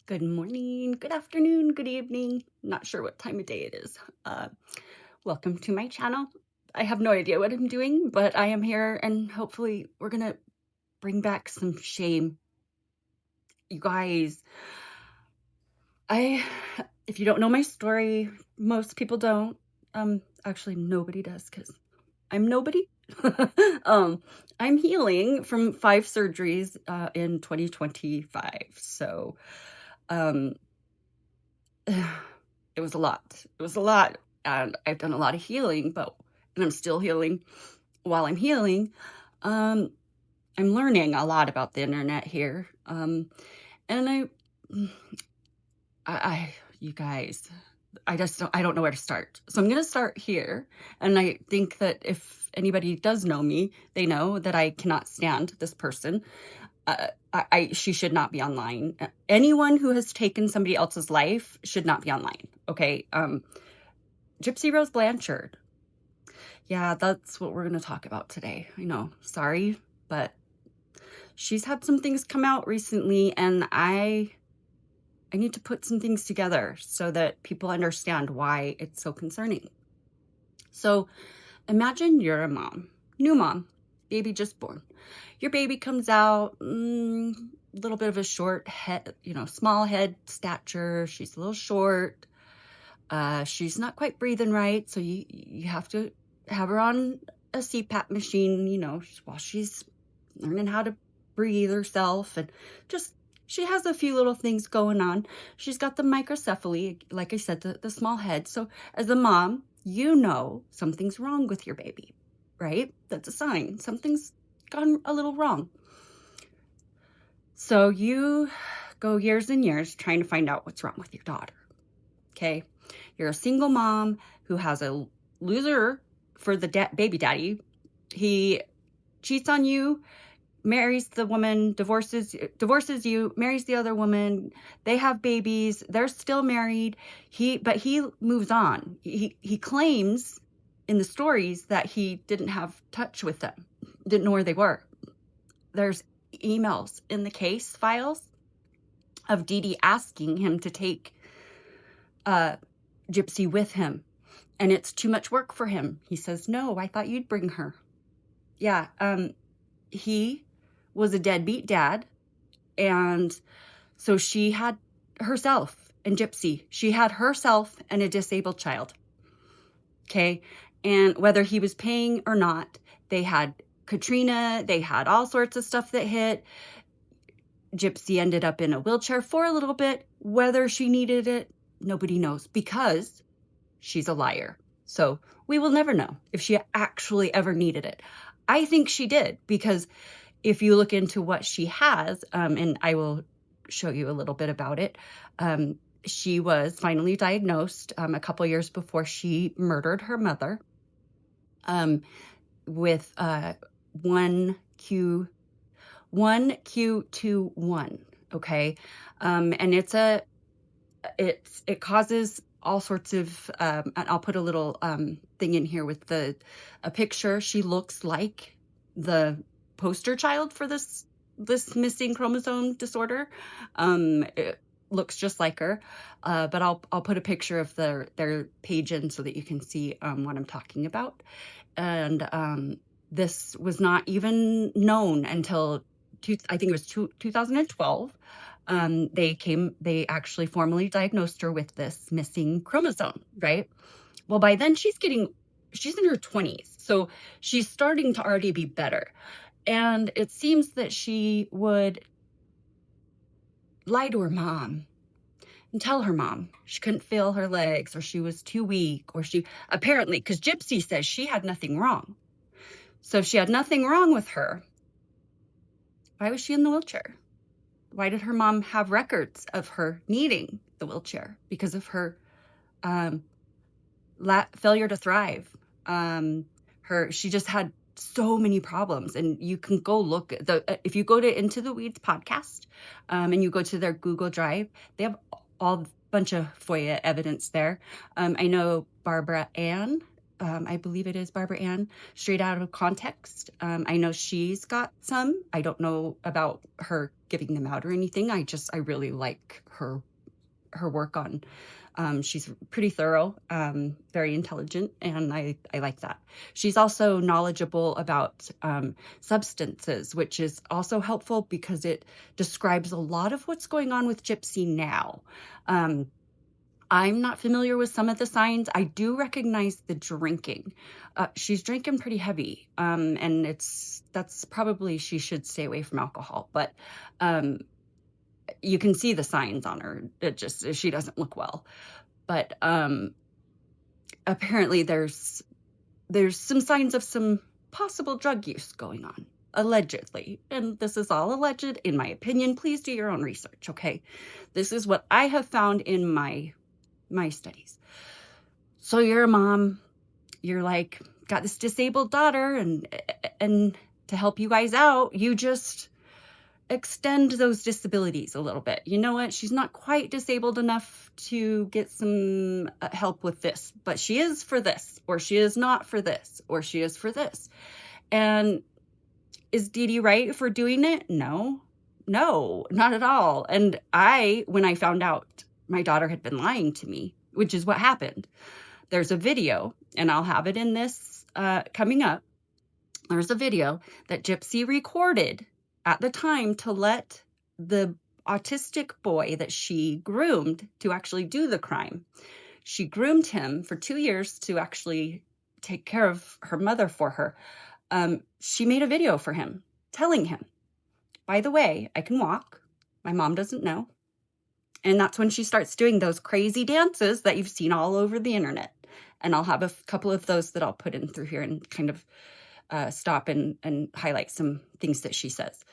Good morning, good afternoon, good evening. Not sure what time of day it is. Welcome to my channel. I have no idea what I'm doing, but I am here and hopefully we're gonna bring back some shame. You guys, I, if you don't know my story, most people don't. Actually nobody does because I'm nobody. um, I'm healing from 5 surgeries in 2025. So, um, it was a lot. It was a lot, and I've done a lot of healing, and I'm still healing. While I'm healing, um, I'm learning a lot about the internet here, and mm, you guys, I don't know where to start. So I'm gonna start here, and I think that if anybody does know me, they know that I cannot stand this person. She should not be online. Anyone who has taken somebody else's life should not be online. Okay. Gypsy Rose Blanchard. Yeah, that's what we're going to talk about today. I know. Sorry, but she's had some things come out recently and I need to put some things together so that people understand why it's so concerning. So, imagine you're a mom, new mom, baby just born. Your baby comes out, little bit of a short head, small head stature. She's a little short. She's not quite breathing right, so you have to have her on a CPAP machine, while she's learning how to breathe herself, and just she has a few little things going on. She's got the microcephaly, like I said, the small head. So as a mom, something's wrong with your baby, right? That's a sign. Something's gone a little wrong. So you go years and years trying to find out what's wrong with your daughter. Okay. You're a single mom who has a loser for the baby daddy. He cheats on you, marries the woman, divorces you, marries the other woman. They have babies. They're still married. But he moves on. He claims in the stories that he didn't have touch with them, didn't know where they were. There's emails in the case files of Dee Dee asking him to take Gypsy with him, and it's too much work for him. He says, no, I thought you'd bring her. Yeah, he was a deadbeat dad, and so she had herself and Gypsy. She had herself and a disabled child. Okay, and whether he was paying or not, they had Katrina, they had all sorts of stuff that hit. Gypsy ended up in a wheelchair for a little bit. Whether she needed it, nobody knows, because she's a liar. So we will never know if she actually ever needed it. I think she did, because if you look into what she has, and I will show you a little bit about it, she was finally diagnosed a couple years before she murdered her mother with 1Q21. Okay, and it causes all sorts of, and I'll put a little thing in here with a picture. She looks like the poster child for this missing chromosome disorder. It looks just like her, but I'll put a picture of their page in so that you can see what I'm talking about. And this was not even known until I think it was 2012. They actually formally diagnosed her with this missing chromosome, right? Well, by then she's in her 20s, so she's starting to already be better. And it seems that she would lie to her mom and tell her mom she couldn't feel her legs, or she was too weak, or apparently, because Gypsy says she had nothing wrong. So if she had nothing wrong with her, why was she in the wheelchair? Why did her mom have records of her needing the wheelchair? Because of her failure to thrive. She just had so many problems, and you can go look at if you go to Into the Weeds podcast, and you go to their Google Drive, they have all bunch of FOIA evidence there. I know Barbara Ann I believe it is Barbara Ann, straight out of context. I know she's got some. I don't know about her giving them out or anything. I really like her work on. She's pretty thorough, very intelligent, and I like that. She's also knowledgeable about substances, which is also helpful because it describes a lot of what's going on with Gypsy now. I'm not familiar with some of the signs. I do recognize the drinking. She's drinking pretty heavy, and that's probably she should stay away from alcohol. But you can see the signs on her. She doesn't look well. But apparently there's some signs of some possible drug use going on, allegedly. And this is all alleged, in my opinion. Please do your own research, okay? This is what I have found in my studies. So you're a mom, you're like, got this disabled daughter, and to help you guys out, you just extend those disabilities a little bit. You know what? She's not quite disabled enough to get some help with this, but she is for this, or she is not for this, or she is for this. And is Dee Dee right for doing it? No, not at all. And when I found out my daughter had been lying to me, which is what happened, there's a video, and I'll have it in this coming up. There's a video that Gypsy recorded at the time to let the autistic boy that she groomed to actually do the crime. She groomed him for 2 years to actually take care of her mother for her. She made a video for him telling him, by the way, I can walk. My mom doesn't know. And that's when she starts doing those crazy dances that you've seen all over the internet. And I'll have a couple of those that I'll put in through here and kind of stop and highlight some things that she says.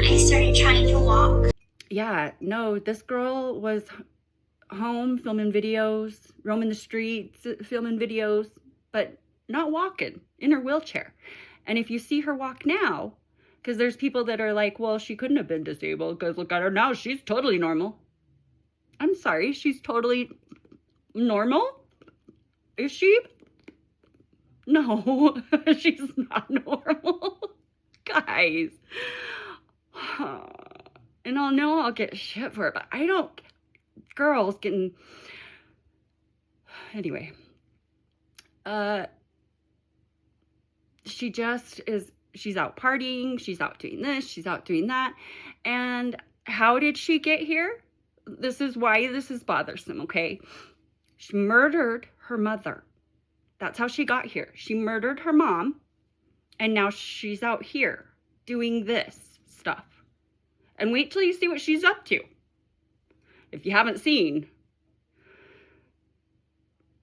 I started trying to walk. Yeah, no, this girl was home filming videos, roaming the streets, filming videos, but not walking, in her wheelchair. And if you see her walk now, because there's people that are like, well, she couldn't have been disabled because look at her now, she's totally normal. I'm sorry, she's totally normal? Is she? No, she's not normal. Guys. And I'll know I'll get shit for it, but I don't. girl's getting, anyway, she just is, she's out partying, she's out doing this, she's out doing that. And how did she get here? This is why this is bothersome, okay? She murdered her mother. That's how she got here. She murdered her mom, and now she's out here doing this stuff. And wait till you see what she's up to. If you haven't seen,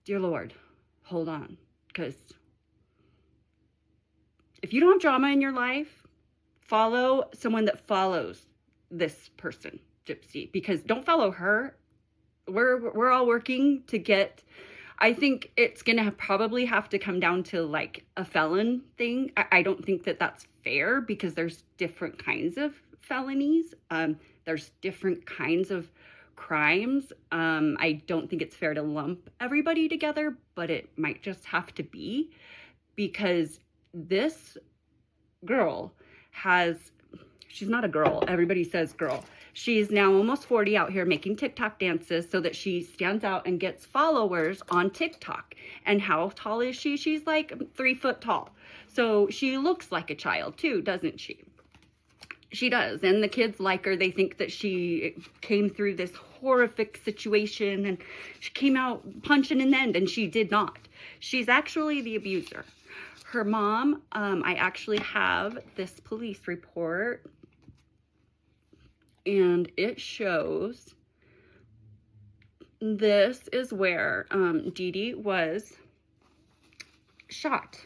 dear Lord, hold on, because if you don't have drama in your life, follow someone that follows this person, Gypsy, because don't follow her. We're all working to get, I think it's going to probably have to come down to like a felon thing. I don't think that that's fair because there's different kinds of felonies. There's different kinds of crimes. I don't think it's fair to lump everybody together, but it might just have to be, because this girl she's not a girl. Everybody says girl. She's now almost 40 out here making TikTok dances so that she stands out and gets followers on TikTok. And how tall is she? She's like 3 foot tall. So she looks like a child too, doesn't she? She does. And the kids like her. They think that she came through this horrific situation and she came out punching in the end, and she did not. She's actually the abuser. Her mom, I actually have this police report, and it shows this is where Dee Dee was shot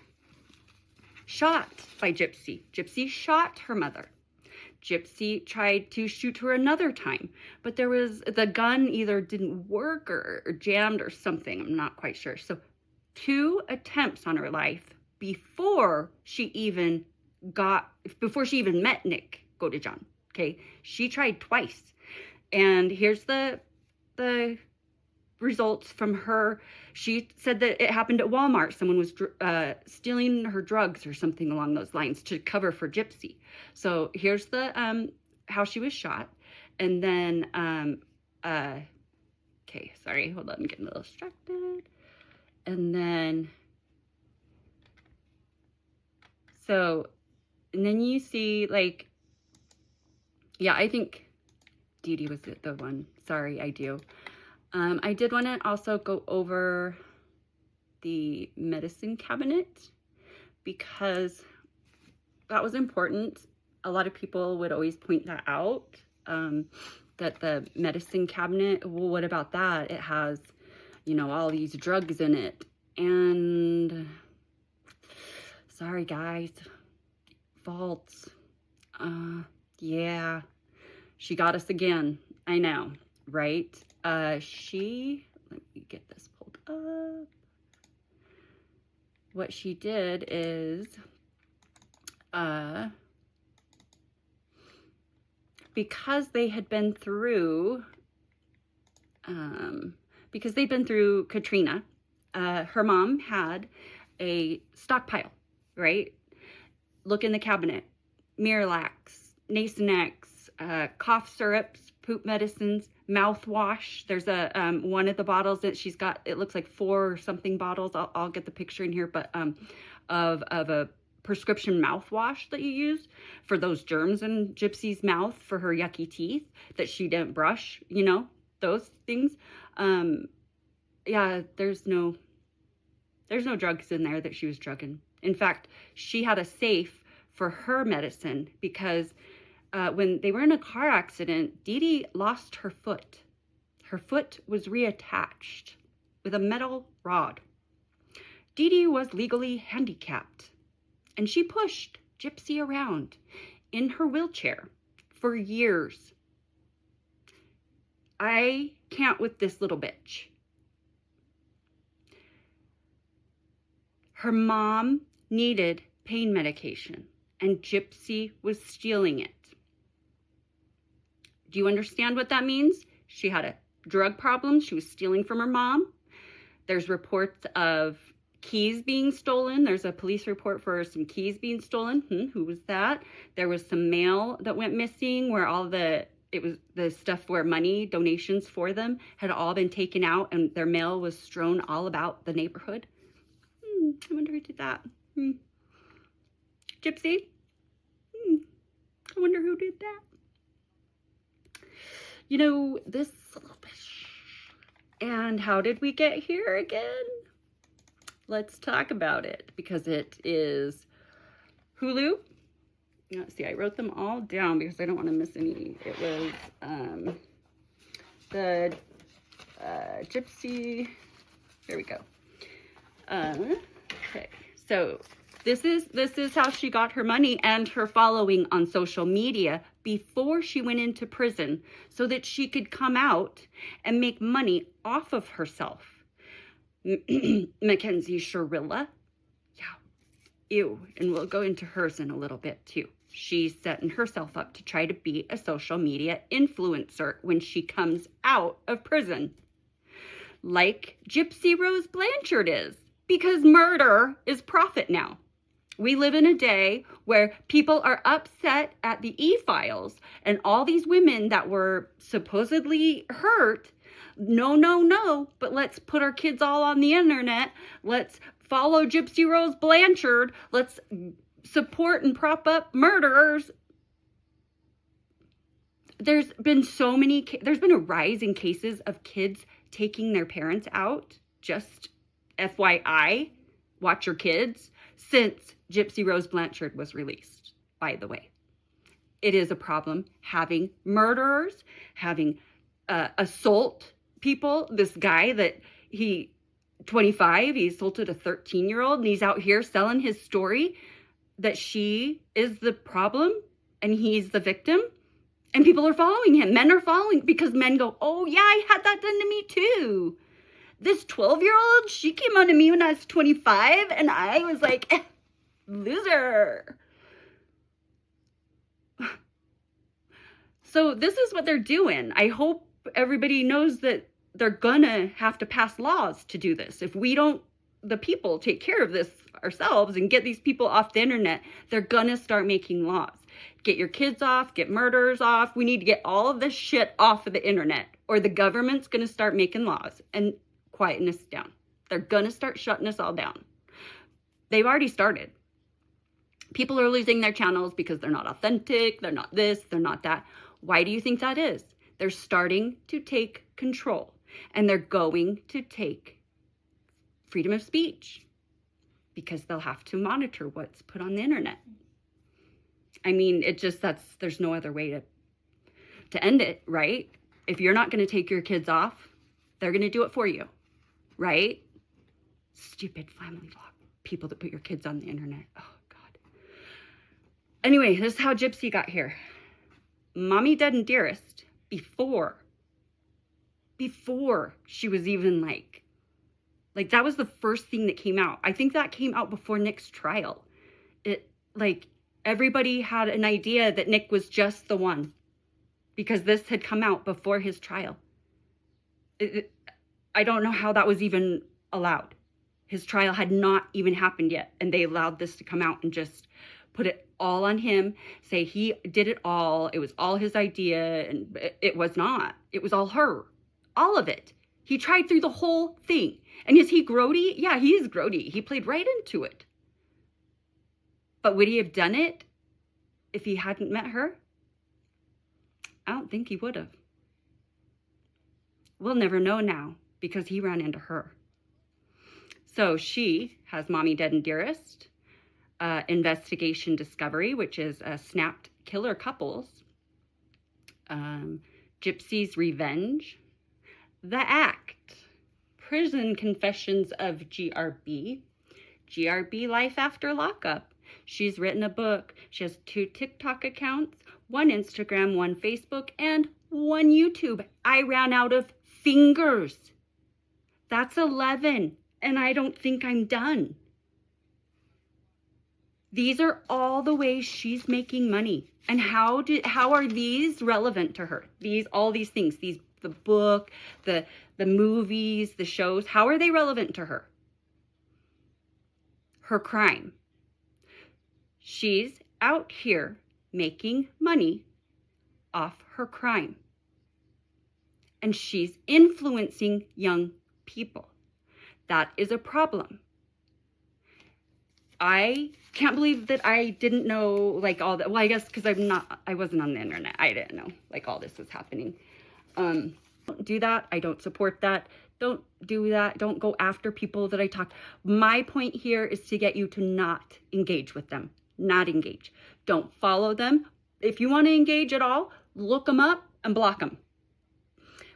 by Gypsy. Gypsy shot her mother. Gypsy tried to shoot her another time, but the gun either didn't work or jammed or something. I'm not quite sure. So 2 attempts on her life before she even met Nick Godejohn. Okay, she tried twice, and here's the results from her. She said that it happened at Walmart. Someone was stealing her drugs or something along those lines to cover for Gypsy. So here's the how she was shot, and then okay, sorry, hold on, I'm getting a little distracted, and then. So, and then you see, like, yeah, I think Dee Dee was the one. Sorry, I do. I did want to also go over the medicine cabinet because that was important. A lot of people would always point that out, that the medicine cabinet, well, what about that? It has, you know, all these drugs in it. And... sorry, guys. Faults. Yeah. She got us again. I know, right? Let me get this pulled up. What she did is, because they had been through, Katrina, her mom had a stockpile. Right? Look in the cabinet. Miralax, Nasonex, cough syrups, poop medicines, mouthwash. There's a one of the bottles that she's got. It looks like 4 or something bottles. I'll get the picture in here, but of a prescription mouthwash that you use for those germs in Gypsy's mouth for her yucky teeth that she didn't brush. You know, those things. Yeah, there's no drugs in there that she was drugging. In fact, she had a safe for her medicine because when they were in a car accident, Dee Dee lost her foot. Her foot was reattached with a metal rod. Dee Dee was legally handicapped, and she pushed Gypsy around in her wheelchair for years. I can't with this little bitch. Her mom needed pain medication, and Gypsy was stealing it. Do you understand what that means? She had a drug problem. She was stealing from her mom. There's reports of keys being stolen. There's a police report for some keys being stolen. Who was that? There was some mail that went missing where all the it was the stuff where money donations for them had all been taken out and their mail was strewn all about the neighborhood. I wonder who did that. Gypsy? I wonder who did that. You know, this little bit. And how did we get here again? Let's talk about it, because it is Hulu. Let's see, I wrote them all down because I don't want to miss any. It was the Gypsy. There we go. Okay, so this is how she got her money and her following on social media before she went into prison, so that she could come out and make money off of herself. Mackenzie Sherilla. Yeah. Ew. And we'll go into hers in a little bit too. She's setting herself up to try to be a social media influencer when she comes out of prison. Like Gypsy Rose Blanchard is. Because murder is profit now. We live in a day where people are upset at the e-files and all these women that were supposedly hurt. No, but let's put our kids all on the internet. Let's follow Gypsy Rose Blanchard. Let's support and prop up murderers. There's been a rise in cases of kids taking their parents out. Just FYI, watch your kids, since Gypsy Rose Blanchard was released, by the way. It is a problem having murderers, having assault people. This guy that 25, he assaulted a 13-year-old, and he's out here selling his story that she is the problem and he's the victim. And people are following him. Men are following because men go, oh yeah, I had that done to me too. This 12-year-old, she came on to me when I was 25 and I was like, loser. So this is what they're doing. I hope everybody knows that they're gonna have to pass laws to do this. If we don't, the people, take care of this ourselves and get these people off the internet, they're gonna start making laws. Get your kids off, get murderers off. We need to get all of this shit off of the internet, or the government's gonna start making laws and quieting us down. They're gonna start shutting us all down. They've already started. People are losing their channels because they're not authentic, they're not this, they're not that. Why do you think that is? They're starting to take control, and they're going to take freedom of speech because they'll have to monitor what's put on the internet. I mean, there's no other way to end it, right? If you're not going to take your kids off, they're going to do it for you, right? Stupid family vlog people that put your kids on the internet. Oh, God. Anyway, this is how Gypsy got here. Mommy Dead and Dearest, before she was even like that was the first thing that came out. I think that came out before Nick's trial. Everybody had an idea that Nick was just the one because this had come out before his trial. I don't know how that was even allowed. His trial had not even happened yet, and they allowed this to come out and just put it all on him, say he did it all, it was all his idea, and it was not. It was all her. All of it. He tried through the whole thing. And is he grody? Yeah, he is grody. He played right into it. But would he have done it if he hadn't met her? I don't think he would have. We'll never know now because he ran into her. So she has Mommy Dead and Dearest, Investigation Discovery, which is Snapped Killer Couples, Gypsy's Revenge, The Act, Prison Confessions of GRB, GRB Life After Lockup. She's written a book. She has 2 TikTok accounts, 1 Instagram, 1 Facebook, and 1 YouTube. I ran out of fingers. That's 11, and I don't think I'm done. These are all the ways she's making money. And how are these relevant to her? All these things, the book, the movies, the shows, how are they relevant to her? Her crime. She's out here making money off her crime. And she's influencing young people. That is a problem. I can't believe that I didn't know like all that. Well, I guess because I wasn't on the internet. I didn't know like all this was happening. Don't do that. I don't support that. Don't do that. Don't go after people that I talk. My point here is to get you to not engage with them. Not engage. Don't follow them. If you want to engage at all, look them up and block them.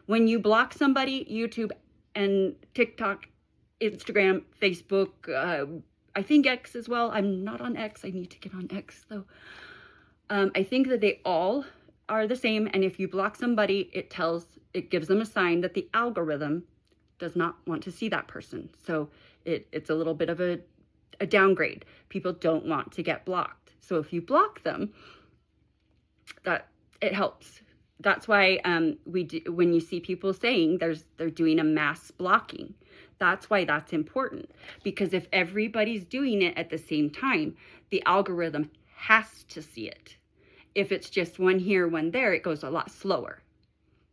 When you block somebody, YouTube and TikTok, Instagram, Facebook, I think X as well. I'm not on X. I need to get on X though. I think that they all are the same. And if you block somebody, it gives them a sign that the algorithm does not want to see that person. So it's a little bit of a downgrade. People don't want to get blocked. So if you block them, that it helps. That's why when you see people saying they're doing a mass blocking, that's why that's important. Because if everybody's doing it at the same time, the algorithm has to see it. If it's just one here, one there, it goes a lot slower.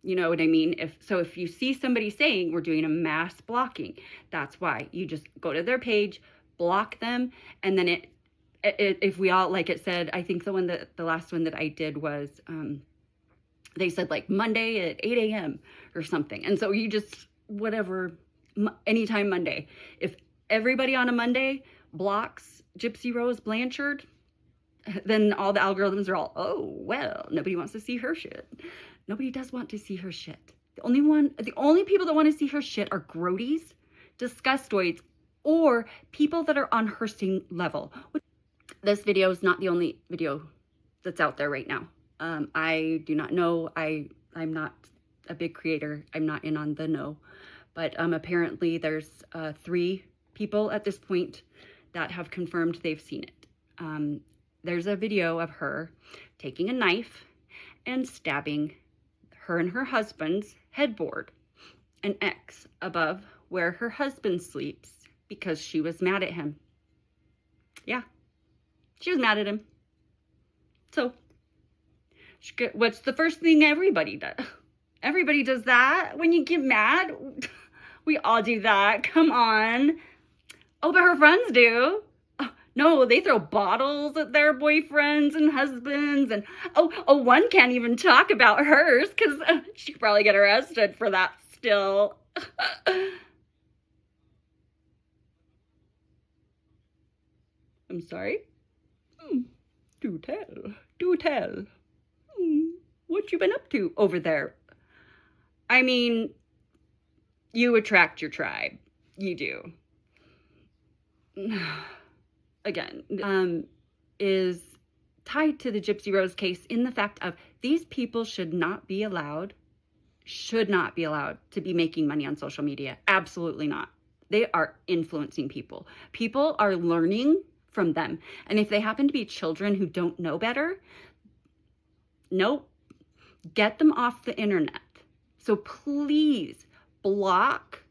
You know what I mean? If you see somebody saying we're doing a mass blocking, that's why you just go to their page, block them, and then if we all, like it said, I think the last one that I did was, they said like Monday at 8 a.m. or something. And so you just, whatever, anytime Monday. If everybody on a Monday blocks Gypsy Rose Blanchard, then all the algorithms are all, oh, well, nobody wants to see her shit. Nobody does want to see her shit. The only people that want to see her shit are grodies, disgustoids, or people that are on her same level. This video is not the only video that's out there right now. I do not know. I'm not a big creator. I'm not in on the know. But apparently there's 3 people at this point that have confirmed they've seen it. There's a video of her taking a knife and stabbing her and her husband's headboard, an X above where her husband sleeps, because she was mad at him. Yeah, she was mad at him. So what's the first thing everybody does? Everybody does that when you get mad. We all do that. Come on. Oh, but her friends do. Oh, no, they throw bottles at their boyfriends and husbands. And one can't even talk about hers because she could probably get arrested for that still. I'm sorry. Do tell. Do tell. What you been up to over there? I mean, you attract your tribe. You do. Again, is tied to the Gypsy Rose case in the fact of these people should not be allowed to be making money on social media. Absolutely not. They are influencing people. People are learning from them. And if they happen to be children who don't know better, nope, get them off the internet. So please block,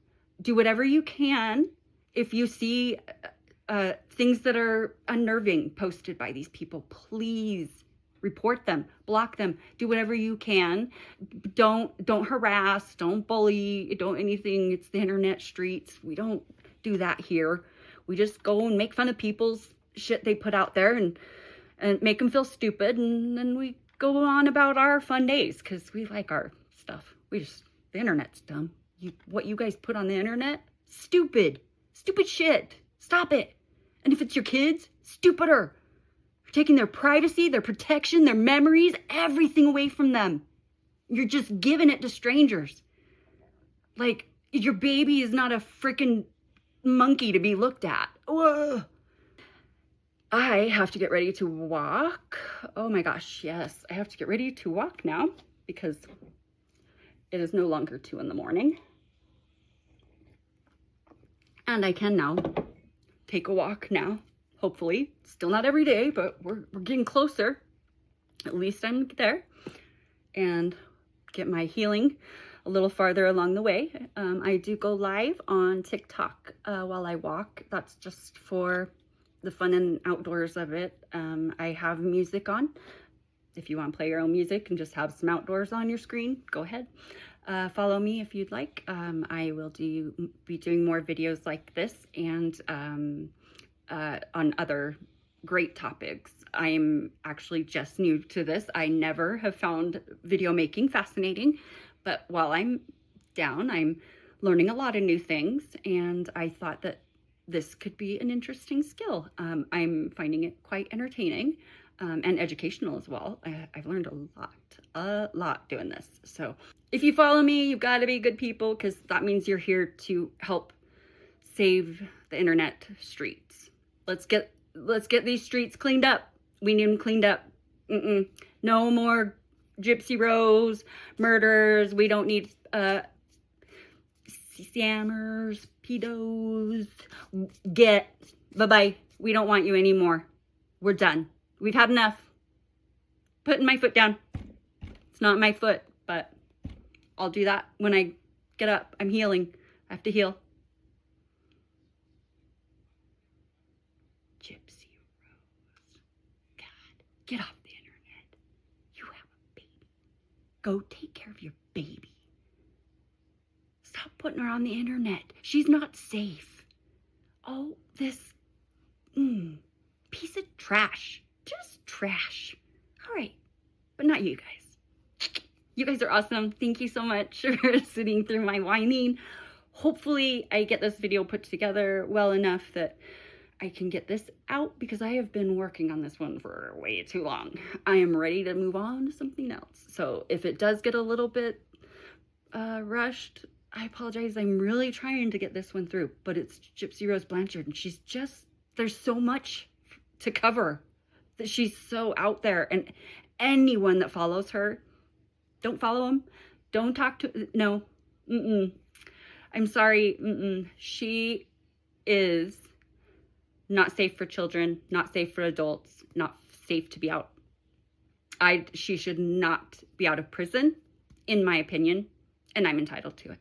do whatever you can. If you see things that are unnerving posted by these people, please report them, block them, do whatever you can. Don't harass, don't bully, don't anything. It's the internet streets. We don't do that here. We just go and make fun of people's shit they put out there and make them feel stupid, and then we go on about our fun days because we like our stuff. The internet's dumb. What you guys put on the internet, stupid shit. Stop it. And if it's your kids, stupider. You're taking their privacy, their protection, their memories, everything away from them. You're just giving it to strangers. Like, your baby is not a freaking monkey to be looked at. Whoa. I have to get ready to walk. Oh my gosh, yes. I have to get ready to walk now because it is no longer 2 in the morning. And I can now take a walk now, hopefully. Still not every day, but we're getting closer. At least I'm there. And get my healing a little farther along the way. I do go live on TikTok while I walk. That's just for the fun and outdoors of it. I have music on. If you want to play your own music and just have some outdoors on your screen, go ahead. Follow me if you'd like. I will be doing more videos like this and on other great topics. I'm actually just new to this. I never have found video making fascinating, but while I'm down, I'm learning a lot of new things, and I thought that this could be an interesting skill. I'm finding it quite entertaining and educational as well. I've learned a lot doing this. So if you follow me, you've got to be good people, because that means you're here to help save the internet streets. Let's get these streets cleaned up. We need them cleaned up. No more Gypsy Rose murders. We don't need scammers, pedos. Bye-bye. We don't want you anymore. We're done. We've had enough. Putting my foot down. It's not my foot, but I'll do that when I get up. I'm healing. I have to heal. Gypsy Rose. God, get off the internet. You have a baby. Go take care of your baby. Stop putting her on the internet. She's not safe. Oh, this piece of trash. Just trash. All right, but not you guys. You guys are awesome. Thank you so much for sitting through my whining. Hopefully I get this video put together well enough that I can get this out, because I have been working on this one for way too long. I am ready to move on to something else. So if it does get a little bit rushed, I apologize. I'm really trying to get this one through, but it's Gypsy Rose Blanchard, and she's just, there's so much to cover, that she's so out there, and anyone that follows her, don't follow him. Don't talk to, no. I'm sorry. She is not safe for children, not safe for adults, not safe to be out. She should not be out of prison, in my opinion, and I'm entitled to it.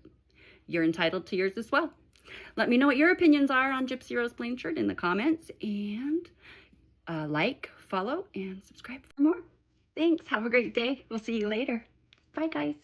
You're entitled to yours as well. Let me know what your opinions are on Gypsy Rose Blanchard in the comments, and like, follow, and subscribe for more. Thanks. Have a great day. We'll see you later. Bye, guys.